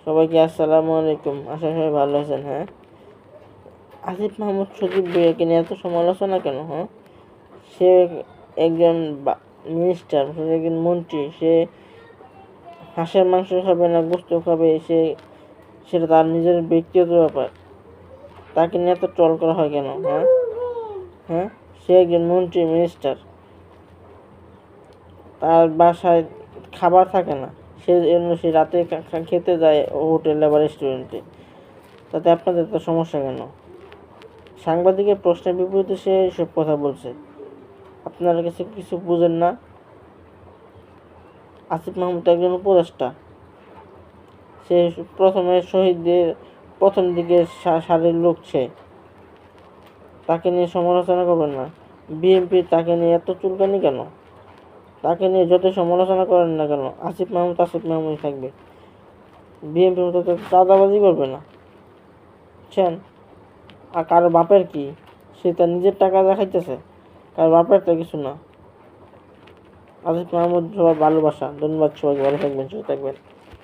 সবাইকে আসসালামু আলাইকুম। আশা সবাই ভালো আছেন। হ্যাঁ, আসিফ মাহমুদ সজীব ভুঁইয়াকে নিয়ে এত সমালোচনা কেন? হ্যাঁ, সে একজন মিনিস্টার, সে একজন মন্ত্রী। সে হাঁসের মাংস খাবে না গোস্ত খাবে, সেটা তার নিজের ব্যক্তিগত ব্যাপার। তাকে নিয়ে এত ট্রল করা হয় কেন? হ্যাঁ, সে একজন মন্ত্রী, মিনিস্টার। তার বাসায় খাবার থাকে না, সেজন্য সে রাতে খেতে যায় হোটেলে বা রেস্টুরেন্টে। তাতে আপনাদের তো সমস্যা কেন? সাংবাদিকের প্রশ্নের বিপরীতে সে সব কথা বলছে। আপনারা কিছু বুঝেন না? আসিফ মাহমুদ একজন উপদেষ্টা। সে প্রথমে শহীদদের প্রথম দিকে সারির লোক। তাকে নিয়ে সমালোচনা করবেন না। বিএনপি তাকে নিয়ে এত চুলকানি কেন? তাকে নিয়ে যত সমালোচনা করেন না কেন, আসিফ মাহমুদ থাকবে। বিএনপির মতো তো চাঁদাবাজি করবে না, বুঝছেন? আর কারো বাপের কি? সে তার নিজের টাকা দেখাইতেছে, কারো বাপের তো কিছু না। আসিফ মাহমুদ সবার ভালোবাসা। ধন্যবাদ সবাইকে। ভালো থাকবেন, সুস্থ থাকবেন।